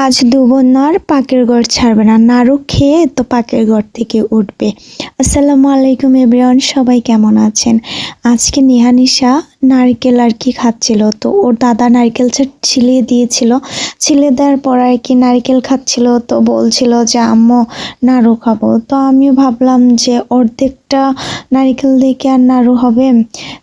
আজ দুবন্যার পাকের ঘর ছাড়বে না, নাড়ু খেয়ে তো পাকের ঘর থেকে উঠবে। আসসালামু আলাইকুম এভরিওয়ান, সবাই কেমন আছেন? আজকে নিহানিশা নারকেল আর কি খাচ্ছিল, তো ওর দাদা নারকেল ছিলিয়ে দিয়েছিল। ছিলে দেওয়ার পর আর কি নারকেল খাচ্ছিল, তো বলছিল যে আম্মু নাড়ু খাবো। তো আমিও ভাবলাম যে অর্ধেকটা নারকেল দিয়ে কি আর নাড়ু হবে।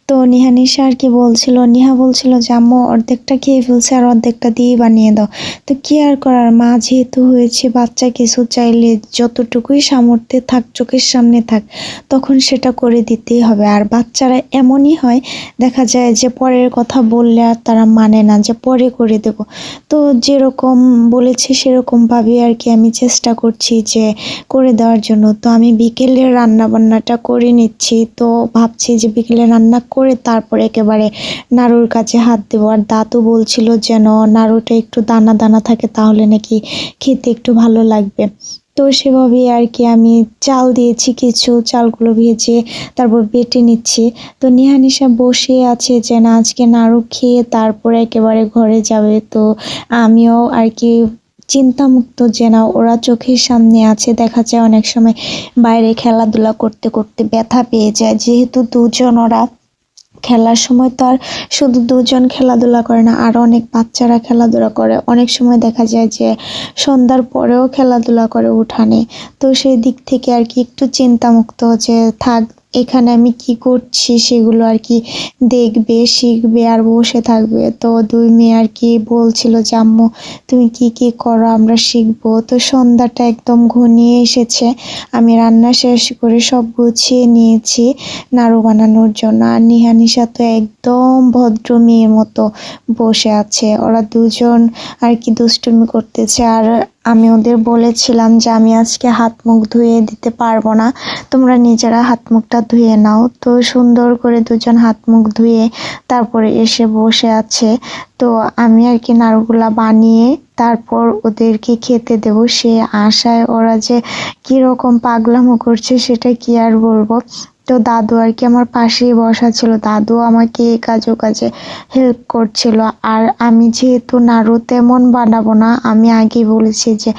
তো নিহানিশা আর কি বলছিল, নিহা বলছিল যে আম্মু অর্ধেকটা খেয়ে ফেলছে আর অর্ধেকটা দিয়ে বানিয়ে দাও। তো কি আর করার, মা যেহেতু হয়েছে, বাচ্চা কিছু চাইলে যতটুকুই সামর্থ্যে থাক, চোখের সামনে থাক, তখন সেটা করে দিতেই হবে। আর বাচ্চারা এমনই হয়, দেখা যায় যে পরের কথা বললে আর তারা মানে না, যে পরে করে দেব। তো যেরকম বলেছে সেরকম ভাবে আর কি আমি চেষ্টা করছি যে করে দেওয়ার জন্য। তো আমি বিকেলের রান্না বান্নাটা করে নিচ্ছি, তো ভাবছি যে বিকেলে রান্না করে তারপরে একেবারে নাড়ুর কাছে হাত দেবো। আর দাদু বলছিল যেন নাড়ুটা একটু দানা দানা থাকে, তাহলে নাকি খেতে একটু ভালো লাগবে। তো সেভাবেই আর কি আমি চাল দিয়েছি, কিছু চালগুলো ভেজে তারপর বেটে নিচ্ছি। তো নিহানিশা বসে আছে যে না আজকে নাড়ু খেয়ে তারপরে একেবারে ঘরে যাবে। তো আমিও আর কি চিন্তামুক্ত যে না ওরা চোখের সামনে আছে। দেখা যায় অনেক সময় বাইরে খেলাধুলা করতে করতে ব্যথা পেয়ে যায়, যেহেতু দুজন ওরা খেলার সময় তো আর শুধু দুজন খেলাধুলা করে না, আরও অনেক বাচ্চারা খেলাধুলা করে। অনেক সময় দেখা যায় যে সন্ধ্যার পরেও খেলাধুলা করে উঠানে। তো সেই দিক থেকে আর কি একটু চিন্তামুক্ত যে থাক, এখানে আমি কি করছি সেগুলো আর কি দেখবে, শিখবে আর বসে থাকবে। তো দুই মেয়ে আর কি বলছিল যে আম্মু তুমি কি কি করো, আমরা শিখবো। তো সন্ধ্যাটা একদম ঘনিয়ে এসেছে, আমি রান্না শেষ করে সব গুছিয়ে নিয়েছি নাড়ু বানানোর জন্য। আর নিহানিশা তো একদম ভদ্র মেয়ের মতো বসে আছে। ওরা দুজন আর কি দুষ্টুমি করতেছে। আর আমি ওদের বলেছিলাম যে আমি আজকে হাত মুখ ধুয়ে দিতে পারবো না, তোমরা নিজেরা হাত মুখটা ধুয়ে নাও। তো সুন্দর করে দুজন হাত মুখ ধুয়ে তারপরে এসে বসে আছে। তো আমি আর কি নাড়ুগুলা বানিয়ে তারপর ওদেরকে খেতে দেব, সে আশায় ওরা যে কীরকম পাগলামো করছে সেটা কি আর বলবো। তো দাদু আর কি আমার পাশেই বসা ছিল, দাদু আমাকে এই কাজে হেল্প করছিল। আর আমি যেহেতু নাড়ু তেমন বানাবো না, আমি আগেই বলেছি যে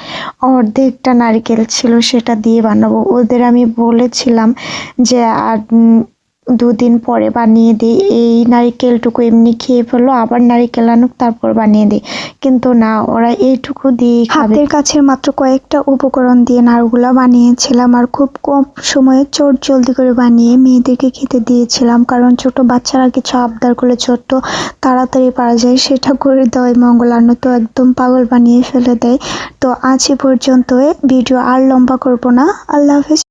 অর্ধেকটা নারকেল ছিল সেটা দিয়ে বানাবো। ওদের আমি বলেছিলাম যে আর দুদিন পরে বানিয়ে দিই, এই নারিকেলটুকু এমনি খেয়ে ফেলো, আবার নারিকেল আনুক তারপর বানিয়ে দিই। কিন্তু না, ওরা এইটুকু দিয়ে হাতের কাছের মাত্র কয়েকটা উপকরণ দিয়ে নাড়ুগুলা বানিয়েছিলাম। আর খুব কম সময়ে জলদি করে বানিয়ে মেয়েদেরকে খেতে দিয়েছিলাম, কারণ ছোট বাচ্চারা কিছু আবদার করলে ছোট্ট তাড়াতাড়ি পারা যায়, সেটা করে দেওয়াই মঙ্গল। আর নয়তো একদম পাগল বানিয়ে ফেলে দেয়। তো আজ এ পর্যন্ত, ভিডিও আর লম্বা করব না। আল্লাহ হাফেজ।